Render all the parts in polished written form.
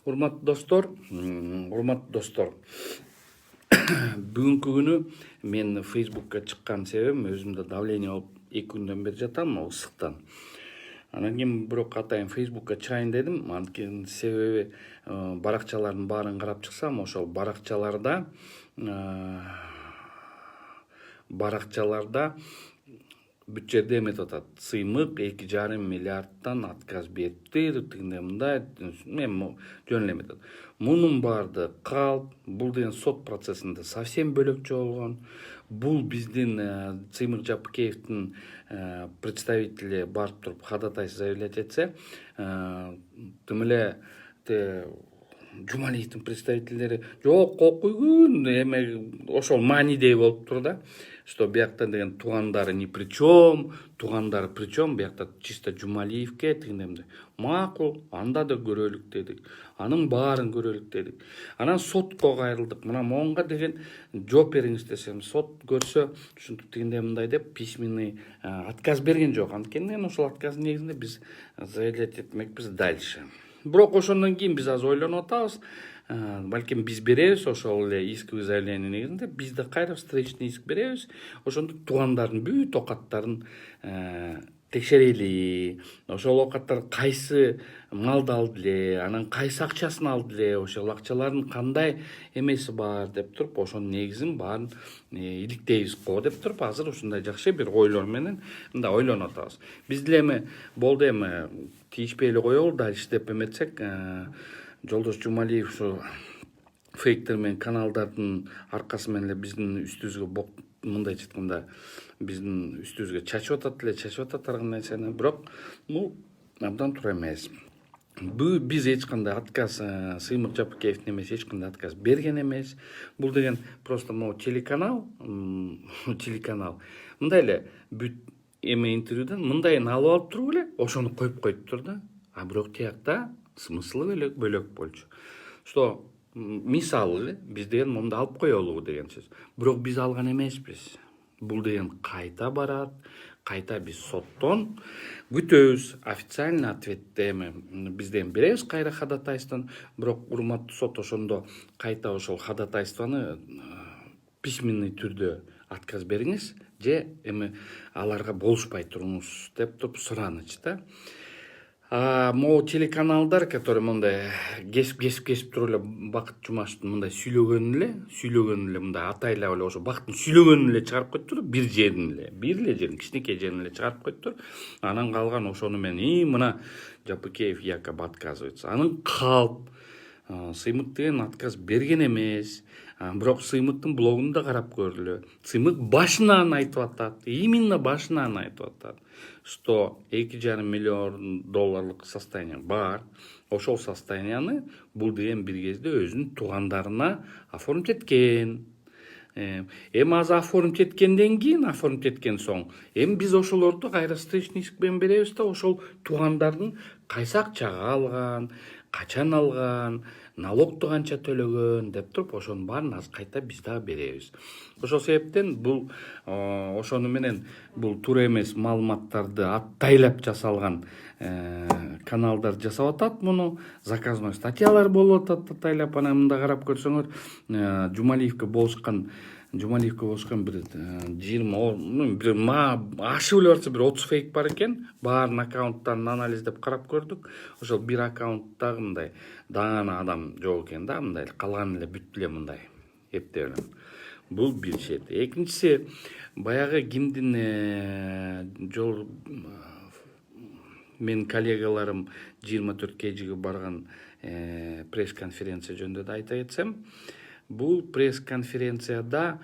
Урматтуу достор. Бүгүнкү күнү мен Facebookка чыккан себебим өзүмдө давление болуп 2 күндөн бери жатам ысыктан. Анан кийин бирок атайын Facebookка чыгайын дедим. Анткени себеби баракчалардын баарын карап чыксам, ошол баракчаларда бүт жерде эметип атат. Сыймык 2,5 миллиардтан отказ бериптир, тигиндей мындай, мен жөн эле эметет. Мунун баарды калп, бул деген сот процессинде совсем бөлөкчө болгон. Бул биздин Сыймык Жапыкеевдин представители барып туруп ходатайство заявлять этсе, тим эле Жумалиевдин представительдери жок коюп койгун, эме ошол маанидей болуптур да, что биякта деген туугандары ни при чем, туугандары при чем, биякта чисто Жумалиевке тигиндей. Макул, анда да көрөлүк дедик. Анын баарын көрөлүк дедик. Анан сотко кайрылдык. Мына монга деген жооп бериңиз десем, сот көрсө ушинтип тигиндей мындай деп письменный отказ берген жок. Анткени ошол отказдын негизинде биз заявлять этмекпиз дальше. Бирок ошондон кийин биз азыр ойлонуп атабыз. Балким биз беребиз ошол эле исковый заявление негизинде, биз да кайра встречный иск беребиз. Ошондо туугандардын бүт оокаттарын текшерели. Ошол оокаттар кайсы малды алды эле, анан кайсы акчасын алды эле, ошол акчалардын кандай эмеси бар деп туруп, ошонун негизин баарын иликтейбиз го деп туруп, азыр ушундай жакшы бир ойлор менен мындай ойлонуп атабыз. Биз деле эми болду, эми тийишпей эле коелу дальше деп эметсек, Жолдош Жумалиев ушу фейктер менен каналдардын аркасы менен эле биздин үстүбүзгө мындайча айтканда биздин үстүбүзгө чачып атат ар кандай нерсени. Бирок бул абдан туура эмес. Биз эч кандай отказ Сыймык Жапыкеевдин эмес, эч кандай отказ берген эмес. Бул деген просто могу телеканал мындай эле бүт эме интервьюдан мындайын алып алып туруп эле ошону коюп коюптур да. А бирок тиякта смыслы бөлөк болчу. Что мисалы эле биз деген момунду алып коелу деген сөз. Бирок биз алган эмеспиз. Бул деген кайта барат, кайта биз соттон күтөбүз. Официальный ответте бизден беребиз кайра ходатайствон. Бирок урматтуу сот ошондо кайта ошол ходатайствону письменный түрдө отказ бериңиз же эми аларга болушпай туруңуз деп туруп сураныч да. Могу телеканалдар, которые мындай кесип туруп эле Бакыт Жумаштын мындай сүйлөгөнүн эле мындай атайлап эле ошо Бакыттын сүйлөгөнүн эле чыгарып коюптур, бир эле жерин кичинекей жерин эле чыгарып коюптур. Анан калган ошону менен мына Жапыкеев якобы отказывается. Анын калп Сыймык деген отказ берген эмес. Бирок Сыймыктын блогун да карап көрүлү. Сыймык башынан айтып атат, именно башынан айтып атат, что 2,5 миллион долларлык состояние бар. Ошол состоянияны бул деген бир кезде өзүнүн туугандарына оформить эткен. Эми азыр оформить эткенден соң, эми биз ошолорду кайра встречный иск менен беребиз да, ошол туугандардын кайсы акчага алган, качан алган, налогду канча төлөгөн деп туруп, ошонун баарын азыр кайта биз дагы беребиз. Ошол себептен бул ошону менен бул туура эмес маалыматтарды аттайлап жасалган каналдар жасап атат муну. Заказной статьялар болуп атат аттайлап. Анан мында карап көрсөңөр, Жумалиевке болушкан бир 20, бир ашып эле барса бир 30 фейк бар экен. Баарын аккаунттарын анализдеп карап көрдүк. Ошол бир аккаунттагы мындай даана адам жок экен да, мындай калган эле бүт эле мындай эптеп эле. Бул бир чет. Экинчиси, баягы кимдин менин коллегаларым 24 кежиге барган пресс-конференция жөнүндө да айта кетсем, бул пресс-конференцияда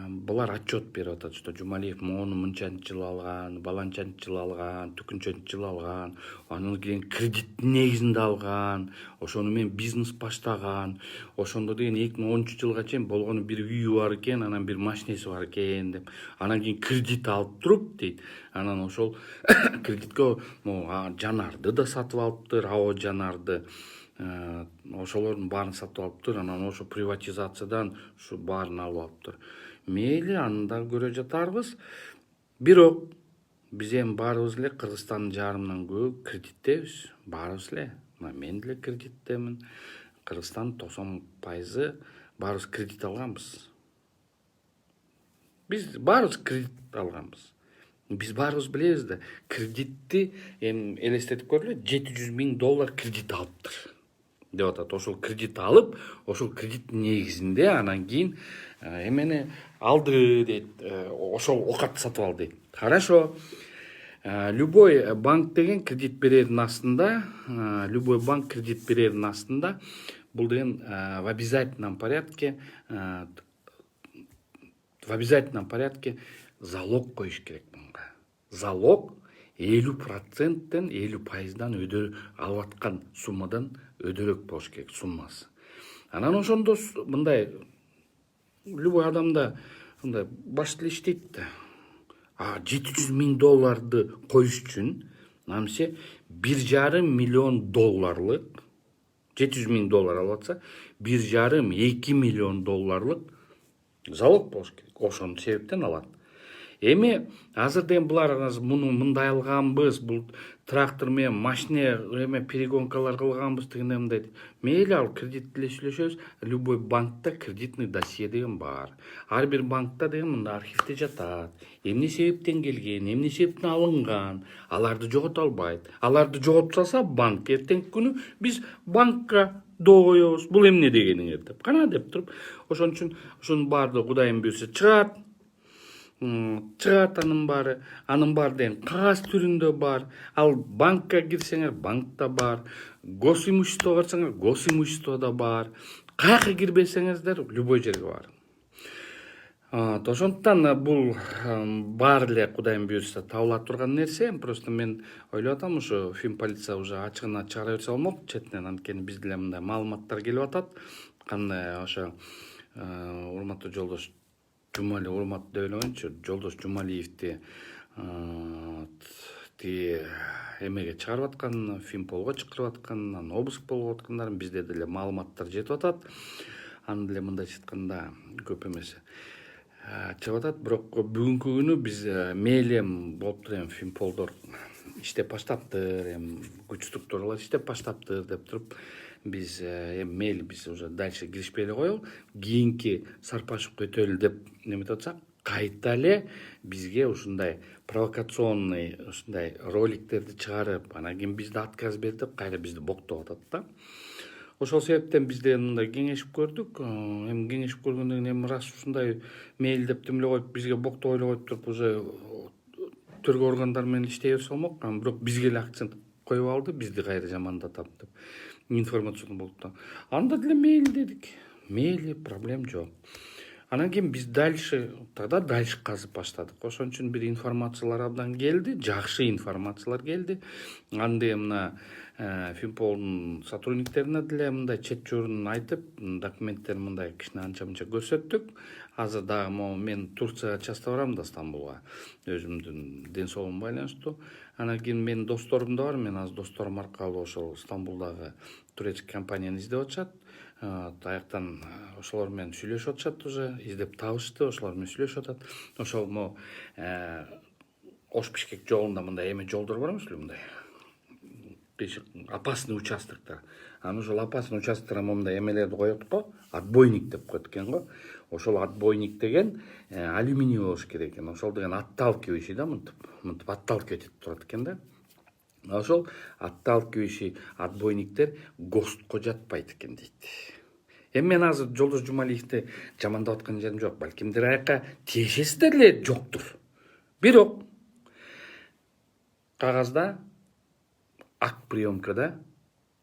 булар отчет берип атат, что Жумалиев мону мынчанчы жыл алган, баланчанчы жыл алган, түкүнчөнчү жыл алган, анын кийин кредиттин негизинде алган, ошону менен бизнес баштаган, ошондо деген 2013 жылга чейин болгону бир үйү бар экен, анан бир машинеси бар экен деп, анан кийин кредит алып туруп дейт. Анан ошол кредитке жанарды да сатып алыптыр, ао жанарды. Ошолордун баарын сатып алыптыр. Анан ошо приватизациядан ушу баарын алып алыптыр. Мейли, аны да көрө жатарбыз. Бирок биз эми баарыбыз эле Кыргызстандын жарымынан көп кредиттебиз. Баарыбыз эле. мына мен деле кредиттемин. Кыргызстан 90% баарыбыз кредит алганбыз. Биз баарыбыз кредит алганбыз. Биз баарыбыз билебиз да, кредитти эми элестетип көргүлө, $700,000 кредит алыптыр деп атат. Ошол кредит алып, ошол кредиттин негизинде анан кийин эмени алды дейт, ошол окатты сатып алды дейт. Хорошо. Любой банк деген кредит берердин астында, бул деген в обязательном порядке залог коюш керек мынга. Залог 50%-тен 50%дан алып аткан суммадан өдөрөөк болуш керек суммасы. Анан ошондо мындай любой адамда мындай баш тили иштейт да. $700,000 коюш үчүн намсе $1,5 миллион $700,000 алып атса, $1,5-2 миллион залог болуш керек. Ошонун себептен алат. Эми азыр деген булар муну мындай алганбыз, бул трактор менен машина перегонкалар кылганбыз дегенде мындай. Мейли ал кредит деле сүйлөшөбүз. Любой банкта кредитный досье деген бар. Ар бир банкта деген мында архивде жатат. Эмне себептен келген, эмне себептен алынган, аларды жогото албайт. Аларды жоготуп салса банк эртеңки күнү биз банкка доо коебуз. Бул эмне дегениңер деп. Кана деп туруп, ошон үчүн ошонун баардыгы Кудайым буйрса чыгат. Анын баары деген кагаз түрүндө бар. Ал банкка кирсеңер, банкта бар. Госимуществого барсаңар, госимуществода бар. Каяка кирбесеңиздер, любой жерге бар. Ошондуктан бул баары эле Кудайым буйрса табыла турган нерсе. Просто мен ойлоп атам, ушу Финполиция уже ачыгына чыгара берсе болмок четинен, анткени бизде деле мындай маалыматтар келип атат. Кандай ошо урматтуу жолдош Жумали, урматтуу деп эле жолдош Жумалиевди тиги эмеге чыгарып аткан, Финполго чакырып аткан, анан обыск болуп аткандарын бизде деле маалыматтар жетип атат. Аны деле мындайча айтканда көп эмес чыгып атат. Бирок бүгүнкү күнү биз мейли болуптур, эми Финполдор иштеп баштаптыр, эми күч структуралар иштеп баштаптыр деп туруп, биз эми мейли биз уже дальше киришпей эле коелу. Кийинки сарпашып кетели деп неметип атсак, кайта эле бизге ушундай провокационный ушундай роликтерди чыгарып, анан кийин бизди отказ берип, кайра бизди боктоп атат да. Ошол себептен биз деген мындай кеңешип көрдүк. Эми кеңешип көргөндөн кийин раз ушундай мейлдеп демелеп коюп, бизге боктоп эле коюп туруп, уже тергөө органдары менен иштей берсе болмок. Бирок бизге эле акцент коюп алды, бизди кайра жамандатат деп. Информацион болуп. Анда деле мейли дедик. Мейли, проблем жок. Анан кийин биз дальше казып баштадык. Ошон үчүн бир информациялар абдан келди, жакшы информациялар келди. Анда мына Финполдун сотрудниктерине деле мындай чет журун айтып, документтерин мындай кичине анча-мынча көрсөттүк. Азыр дагы мен Турцияга часто барам да, Стамбулга, өзүмдүн ден соолугума байланыштуу. Анан кийин менин досторум да бар, мен азыр досторум аркылуу ошол Стамбулдагы турецкий компанияны издеп атышат. Аяктан ошолор менен сүйлөшүп атышат, уже издеп табышты, ошолор менен сүйлөшүп атат. Ошол Ош-Бишкек жолунда мындай эме жолдор бар эмеспи, мындай опасный участоктор. Анан ошол опасный участоктор мындай эмелерди коет го, отбойник деп коет экен го. Ошол отбойник деген алюминий болуш керек экен. Ошол деген отталкивающий да, мынтип отталкивать этип турат экен да. Ошол отталкивающий отбойниктер ГОСТко жатпайт экен дейт. Эми мен азыр жолдош Жумалиевди жамандап аткан жерим жок. Балкимдер аяка тиешесиздер эле жоктур. Бирок кагазда ак приемкада,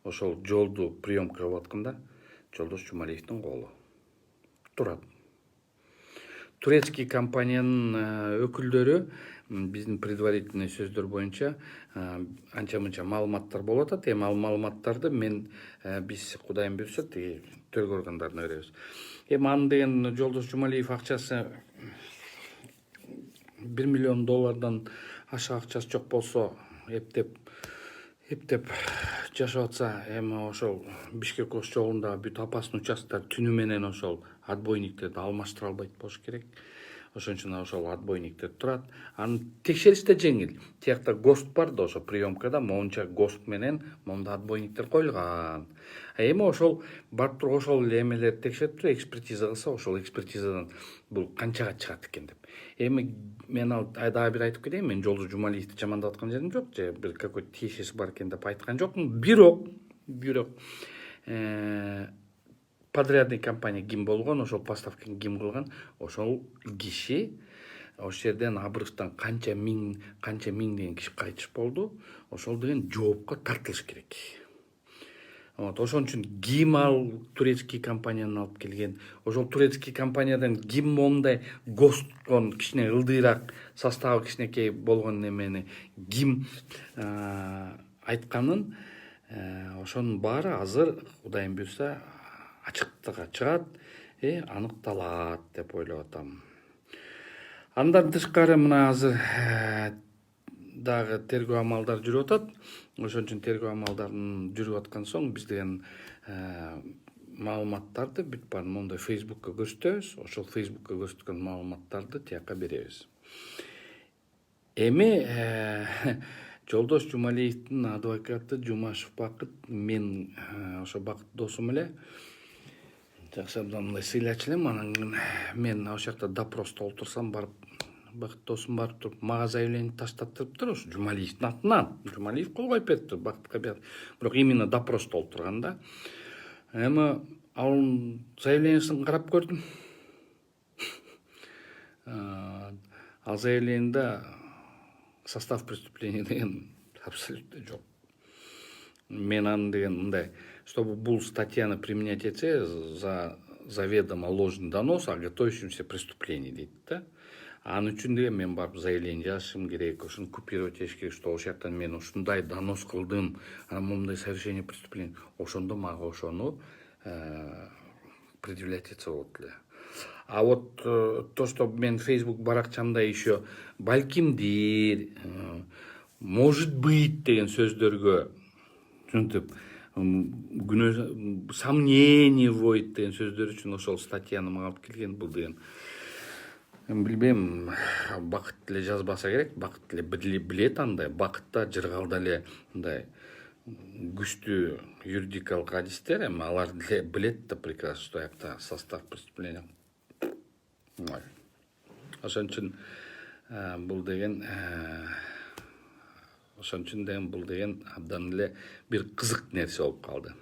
ошол жолду приемка кылып атканда жолдош Жумалиевдин колу турат. Турецкий компаниянын өкүлдөрү биздин предварительный сөздөр боюнча анча-мынча маалыматтар болуп атат. Эми ал маалыматтарды биз Кудайым буйрса тиги тергөө органдарына беребиз. Эми аны деген жолдош Жумалиев акчасы $1 миллион аша акчасы жок болсо, эптеп жашап атса, эми ошол Бишкек-Ош жолундагы бүт опасный участоктор түнү менен ошол отбойниктерди алмаштыра албайт болуш керек. ошон үчүн ошол отбойниктер турат. Анын текшериш да жеңил. Тиякта ГОСТ бар да, ошо приемкада моунча ГОСТ менен моунда отбойниктер коюлган. Эми ошол барып туруп ошол эле эмелерди текшерип туруп экспертиза кылса, ошол экспертизадан бул канчага чыгат экен деп. Эми мен дагы бир айтып кетейин, мен Жолдоз Жумалиевди жамандап аткан жерим жок, же бир какой-то тиешеси бар экен деп айткан жокмун. Бирок подрядный компания ким болгон, ошол поставканы ким кылган, ошол киши ошол жерден обрывтан канча миңдеген киши кайтыш болду, ошол деген жоопко тартылыш керек. Ошон үчүн ким ал турецкий компанияны алып келген, ошол турецкий компаниядан ким мондай ГОСТкон кичине ылдыйраак составы кичинекей болгон немени ким айтканын, ошонун баары азыр Кудайым буйрса ачыктыкка чыгат, аныкталат деп ойлоп атам. Андан тышкары мына азыр дагы тергөө амалдары жүрүп атат. Ошон үчүн тергөө амалдарын жүрүп аткан соң биз деген маалыматтарды бүт бар мондай Facebook'ка көрсөтөбүз. Ошол Facebook'ка көрсөткөн маалыматтарды тияка беребиз. Эми Жолдош Жумалиевдин адвокаты Жумашев Бакыт, мен ошо Бакыт досум эле жакшы абдан мындай сыйлачу элем. Анан мен ошол жакта допросто олтурсам, барып Бакыт досум барып туруп мага заявление таштаттырыптыр ошо Жумалиевдин атынан. Жумалиев кол коюп бериптир Бакытка берип. Бирок именно допросто олтурган да. Эми ал заявлениясын карап көрдүм. Ал заявлениеде состав преступления деген абсолютно жок. Мен аны деген мындай, чтобы бул статьяны применять этсе за заведомо ложный донос о готовящемся преступлении дейт да. Анын үчүн деген мен барып заявление жазышым керек, ошону купировать этиш керек, что ошол жактан мен ушундай донос кылдым, анан момундай совершение преступления, ошондо мага ошону предъявлять этсе болот эле. А вот то, что мен Facebook баракчамда еще балкимдир, может быть деген сөздөргө түшүнтүп, сомнение войт деген сөздөр үчүн ошол статьяны мага алып келген. Бул деген билбейм, Бакыт эле жазбаса керек, Бакыт эле билет андай, Бакытта жыргалда эле мындай күчтүү юридикалык адистер, эми алар деле билет да прекрасно, что якта состав преступления. Ошон үчүн бул деген абдан эле бир кызык нерсе болуп калды.